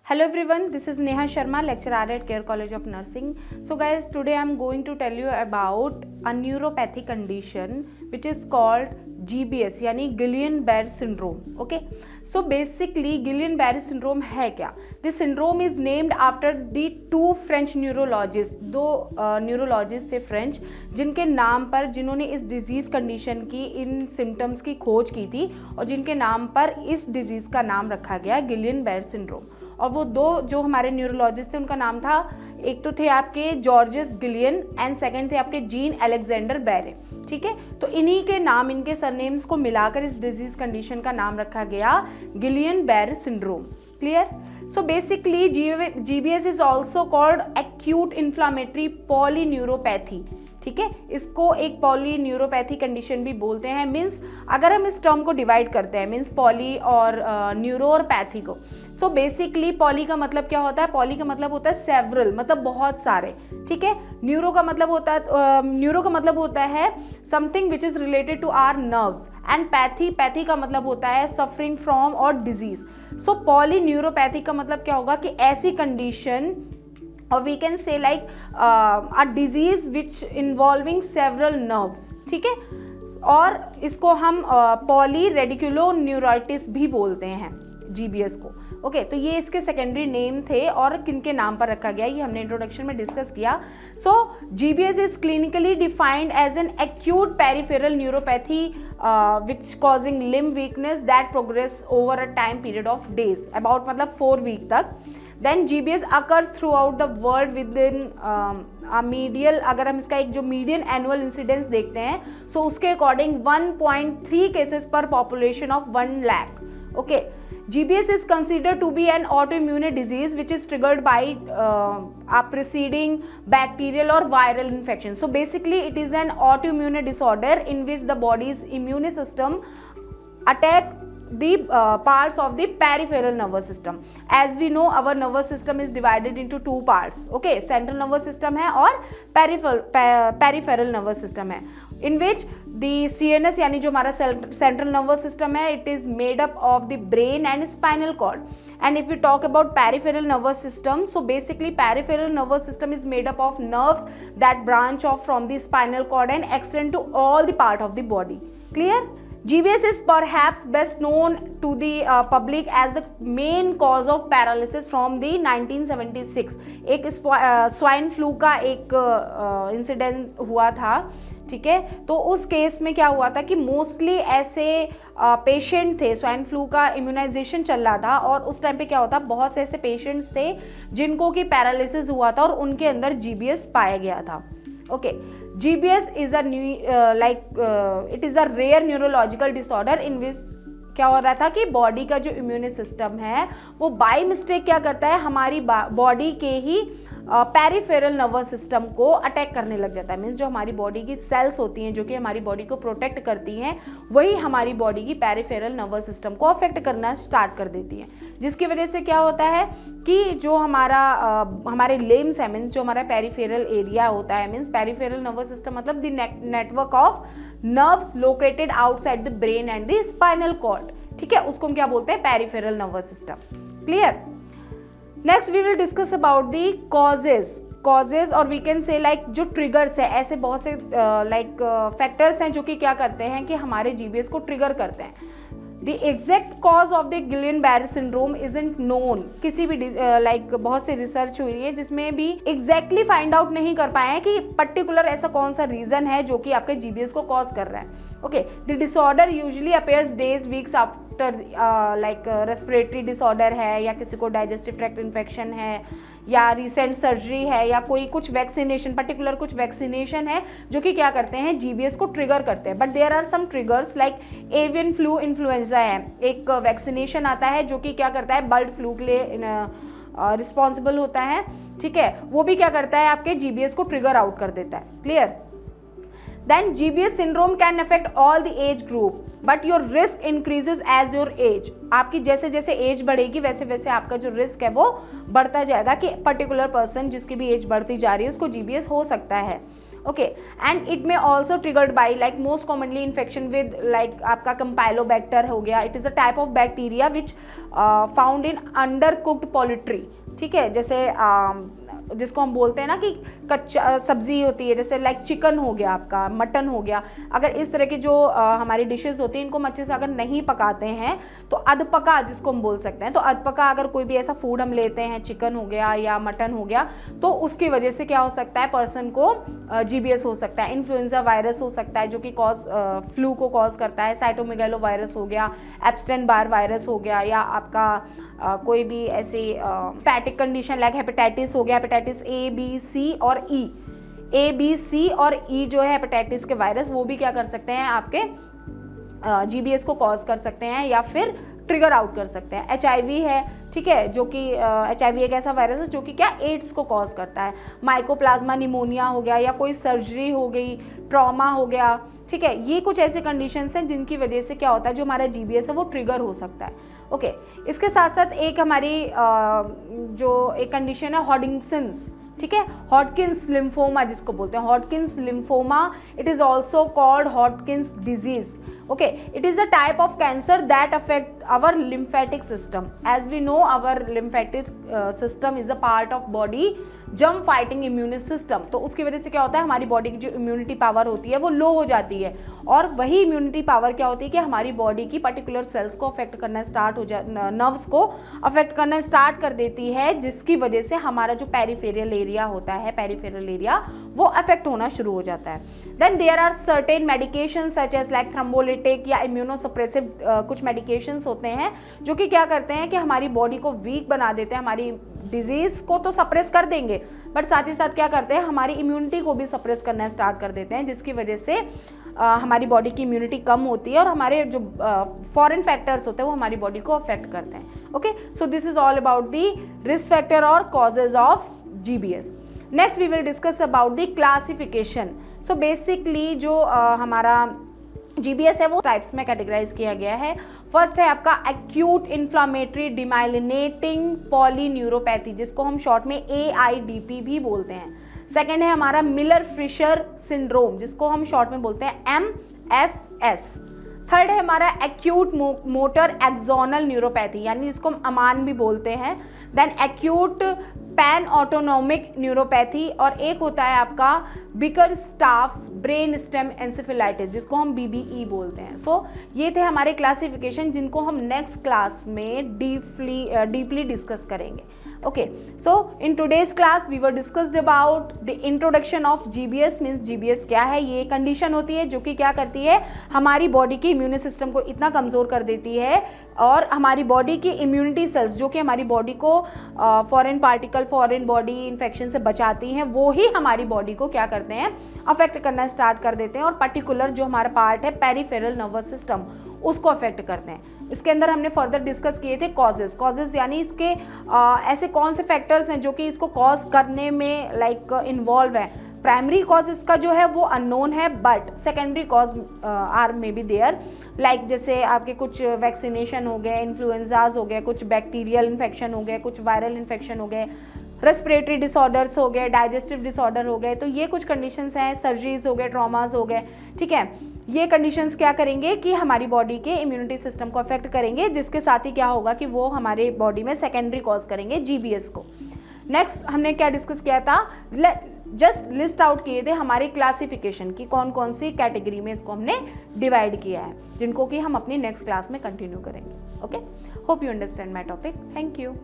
Hello everyone, this is Neha Sharma, lecturer at Care College of Nursing. So guys, today I am going to tell you about a neuropathy condition which is called GBS यानी Guillain-Barré syndrome. Okay, so basically Guillain-Barré syndrome है क्या? This syndrome is named after the two French neurologists. दो neurologist थे French जिनके नाम पर जिन्होंने इस डिजीज़ कंडीशन की इन सिम्टम्स की खोज की थी और जिनके नाम पर इस डिजीज़ का नाम रखा गया गिलियन-बैरे सिंड्रोम. और वो दो जो हमारे न्यूरोलॉजिस्ट थे उनका नाम था, एक तो थे आपके जॉर्जेस गिलियन एंड सेकंड थे आपके जीन अलेक्जेंडर बैरे. ठीक है, तो इन्हीं के नाम, इनके सरनेम्स को मिलाकर इस डिजीज कंडीशन का नाम रखा गया Guillain Barre syndrome. Clear? So basically GBS is also called acute inflammatory polyneuropathy. ठीक है, इसको एक पॉलीन्यूरोपैथी कंडीशन भी बोलते हैं. मीन्स अगर हम इस टर्म को डिवाइड करते हैं, मीन्स पॉली और न्यूरो और पैथी को, तो बेसिकली पॉली का मतलब क्या होता है? पॉली का मतलब होता है सेवरल, मतलब बहुत सारे. ठीक है, न्यूरो का मतलब होता है something which is related to our nerves and pathy का मतलब होता है सफरिंग फ्रॉम और डिजीज. सो पॉलीन्यूरोपैथी का मतलब क्या होगा कि ऐसी condition, or we can say like a disease which involving several nerves. ठीक है, और इसको हम पॉली रेडिकुलोन्यूराइटिस भी बोलते हैं GBS को. ओके, तो ये इसके सेकेंडरी नेम थे और किनके नाम पर रखा गया ये हमने इंट्रोडक्शन में डिस्कस किया. So GBS is clinically defined as an acute peripheral neuropathy which causing limb weakness that progress over a time period of days, about मतलब 4 वीक तक. Then GBS occurs throughout the world within a medial, अगर हम इसका एक जो median annual incidence देखते हैं, सो उसके अकॉर्डिंग 1.3 केसेस पर population of 1 lakh. Okay, GBS is considered to be an autoimmune disease which is triggered by a preceding bacterial or viral infection. So basically it is an autoimmune disorder in which the body's immune system attack the parts of the peripheral nervous system. As we know, our nervous system is divided into 2 parts. Okay, central nervous system है और peripheral nervous system है, in which the CNS यानी जो हमारा central nervous system है, it is made up of the brain and spinal cord. And if we talk about peripheral nervous system, so basically peripheral nervous system is made up of nerves that branch off from the spinal cord and extend to all the part of the body. Clear? GBS is perhaps best known to the public as the main cause of paralysis from the 1976. एक swine flu का एक incident हुआ था. ठीक है, तो उस case में क्या हुआ था कि मोस्टली ऐसे पेशेंट थे, स्वाइन फ्लू का इम्यूनाइजेशन चल रहा था और उस टाइम पे क्या होता, बहुत से ऐसे पेशेंट्स थे जिनको कि पैरालिसिस हुआ था और उनके अंदर GBS पाया गया था. Okay, GBS is it is a rare neurological disorder in which क्या हो रहा था कि बॉडी का जो इम्यून सिस्टम है वो बाय मिस्टेक क्या करता है, हमारी बॉडी के ही पेरिफेरल नर्वस सिस्टम को अटैक करने लग जाता है. मीन्स जो हमारी बॉडी की सेल्स होती हैं जो कि हमारी बॉडी को प्रोटेक्ट करती हैं, वही हमारी बॉडी की पेरिफेरल नर्वस सिस्टम को अफेक्ट करना स्टार्ट कर देती हैं, जिसकी वजह से क्या होता है कि जो हमारे लिम्स है, मीन्स जो हमारा पेरिफेरल एरिया होता है, मीन्स पेरिफेरल नर्वस सिस्टम मतलब the network of nerves located outside the brain and the spinal cord. ठीक है, उसको हम क्या बोलते हैं? Peripheral nervous system. Clear? Next we will discuss about the causes और वी कैन से लाइक जो ट्रिगर्स है, ऐसे बहुत से फैक्टर्स हैं जो कि क्या करते हैं कि हमारे GBS को ट्रिगर करते हैं. The exact cause of the Guillain-Barré syndrome isn't known. किसी भी बहुत से रिसर्च हुई है जिसमें भी exactly फाइंड आउट नहीं कर पाए हैं कि पर्टिकुलर ऐसा कौन सा रीजन है जो कि आपके GBS को कॉज कर रहा है. Okay, the disorder usually appears days weeks after respiratory disorder है, या किसी को डाइजेस्टिव ट्रैक्ट इन्फेक्शन है, या रिसेंट सर्जरी है, या कोई कुछ वैक्सीनेशन, पर्टिकुलर कुछ वैक्सीनेशन है जो कि क्या करते हैं, GBS को ट्रिगर करते हैं. But there are some triggers like avian flu influenza है, एक वैक्सीनेशन आता है जो कि क्या करता है, बर्ड फ्लू के लिए रिस्पॉन्सिबल होता है. ठीक है, वो भी क्या करता है, आपके GBS को ट्रिगर आउट कर देता है. Clear? Then GBS syndrome can affect all the age group, but your risk increases as your age. आपकी जैसे जैसे एज बढ़ेगी वैसे वैसे आपका जो रिस्क है वो बढ़ता जाएगा कि पर्टिकुलर पर्सन जिसकी भी एज बढ़ती जा रही है उसको GBS हो सकता है. Okay, and it may also triggered by like most commonly infection with like आपका कंपाइलोबैक्टर हो गया. It is a type of bacteria which found in under cooked poultry. ठीक है, जैसे जिसको हम बोलते हैं ना कि कच्चा सब्जी होती है, जैसे लाइक चिकन हो गया, आपका मटन हो गया. अगर इस तरह की जो हमारी डिशेस होती हैं, इनको हम अच्छे से अगर नहीं पकाते हैं तो अधपका जिसको हम बोल सकते हैं, तो अधपका अगर कोई भी ऐसा फूड हम लेते हैं, चिकन हो गया या मटन हो गया, तो उसकी वजह से क्या हो सकता है, पर्सन को GBS हो सकता है. इन्फ्लुएंजा वायरस हो सकता है जो कि फ्लू को कॉज करता है. साइटोमेगालो वायरस हो गया, एप्स्टेन बार वायरस हो गया, या आपका कोई भी ऐसी पैटिक कंडीशन लाइक हेपेटाइटिस हो गया, हेपेटाइटिस A, B, C और E. A, B, C और E जो है हेपेटाइटिस के वायरस, वो भी क्या कर सकते हैं, आपके GBS को कॉज कर सकते हैं या फिर ट्रिगर आउट कर सकते हैं. HIV है, ठीक है, जो कि HIV एक ऐसा वायरस है जो कि क्या एड्स को कॉज करता है. माइकोप्लाज्मा निमोनिया हो गया, या कोई सर्जरी हो गई, ट्रॉमा हो गया. ठीक है, ये कुछ ऐसे कंडीशंस हैं जिनकी वजह से क्या होता है, जो हमारा GBS है वो ट्रिगर हो सकता है. ओके, इसके साथ साथ एक हमारी जो एक कंडीशन है हॉडकिंसंस. ठीक है, हॉडकिंस लिम्फोमा जिसको बोलते हैं, Hodgkin's lymphoma. It is also called Hodgkin's disease. Okay, it is a type of cancer that affect our lymphatic system. As we know, our lymphatic system is a part of body germ fighting immune system. तो उसकी वजह से क्या होता है, हमारी body की जो इम्यूनिटी पावर होती है वो लो हो जाती है, और वही इम्यूनिटी पावर क्या होती है कि हमारी बॉडी की पर्टिकुलर सेल्स को अफेक्ट करना स्टार्ट हो नर्व्स को अफेक्ट करना स्टार्ट कर देती है, जिसकी वजह से हमारा जो पेरिफेरल एरिया होता है, पेरिफेरल एरिया वो अफेक्ट होना शुरू हो जाता है. Then there are certain medication such as like thrombolytic या इम्यूनोसप्रेसिव कुछ मेडिकेशंस होते हैं जो कि क्या करते हैं कि हमारी बॉडी को वीक बना देते हैं. हमारी डिजीज को तो सप्रेस कर देंगे, बट साथ ही साथ क्या करते हैं, हमारी इम्यूनिटी को भी सप्रेस करना स्टार्ट कर देते हैं, जिसकी वजह से हमारी बॉडी की इम्यूनिटी कम होती है और हमारे जो फॉरेन फैक्टर्स होते हैं वो हमारी बॉडी को अफेक्ट करते हैं. Okay, so this is all about the risk factor और causes of GBS. Next we will discuss about the classification. So basically जो हमारा GBS है वो टाइप्स में कैटेगराइज किया गया है. फर्स्ट है आपका एक्यूट इन्फ्लामेटरी डिमाइलिनेटिंग पॉलीन्यूरोपैथी, जिसको हम शॉर्ट में AIDP भी बोलते हैं. सेकेंड है हमारा मिलर फिशर सिंड्रोम, जिसको हम शॉर्ट में बोलते हैं MFS. थर्ड है हमारा एक्यूट मोटर एक्सोनल न्यूरोपैथी, यानी जिसको हम अमान भी बोलते हैं. Then acute pan autonomic neuropathy, और एक होता है आपका Bickerstaff's brain stem encephalitis, जिसको हम BBE बोलते हैं. सो ये थे हमारे क्लासिफिकेशन, जिनको हम नेक्स्ट क्लास में डीपली डिस्कस करेंगे. Okay, so in today's class we were discussed about the introduction of GBS. Means GBS क्या है, ये कंडीशन होती है जो कि क्या करती है, हमारी बॉडी के इम्यून सिस्टम को इतना कमज़ोर कर देती है, और हमारी बॉडी की इम्यूनिटी सेल्स जो कि हमारी बॉडी को foreign particle, foreign body infection से बचाती हैं, वो ही हमारी बॉडी को क्या करते हैं, अफेक्ट करना स्टार्ट कर देते हैं, और पर्टिकुलर जो हमारा पार्ट है पेरिफेरल नर्वस सिस्टम उसको अफेक्ट करते हैं. इसके अंदर हमने फर्दर डिस्कस किए थे कॉजेज यानी इसके ऐसे कौन से फैक्टर्स हैं जो कि इसको कॉज करने में लाइक इन्वॉल्व है. प्राइमरी कॉज इसका जो है वो अननोन है, but secondary cause are may be there, like जैसे आपके कुछ वैक्सीनेशन हो गए, इन्फ्लुएंजाज हो गए, कुछ बैक्टीरियल इन्फेक्शन हो गए, कुछ वायरल इन्फेक्शन हो गए, रेस्पिरेटरी डिसऑर्डर्स हो गए, डाइजेस्टिव डिसऑर्डर हो गए. तो ये कुछ कंडीशंस हैं, सर्जरीज हो गए, ट्रॉमास हो गए. ठीक है, ये कंडीशंस क्या करेंगे कि हमारी बॉडी के इम्यूनिटी सिस्टम को अफेक्ट करेंगे, जिसके साथ ही क्या होगा कि वो हमारे बॉडी में सेकेंडरी कॉज करेंगे GBS को. नेक्स्ट हमने क्या डिस्कस किया था, जस्ट लिस्ट आउट किए थे हमारे क्लासिफिकेशन की कौन कौन सी कैटेगरी में इसको हमने डिवाइड किया है, जिनको कि हम अपनी नेक्स्ट क्लास में कंटिन्यू करेंगे. Okay, hope you understand my topic. Thank you.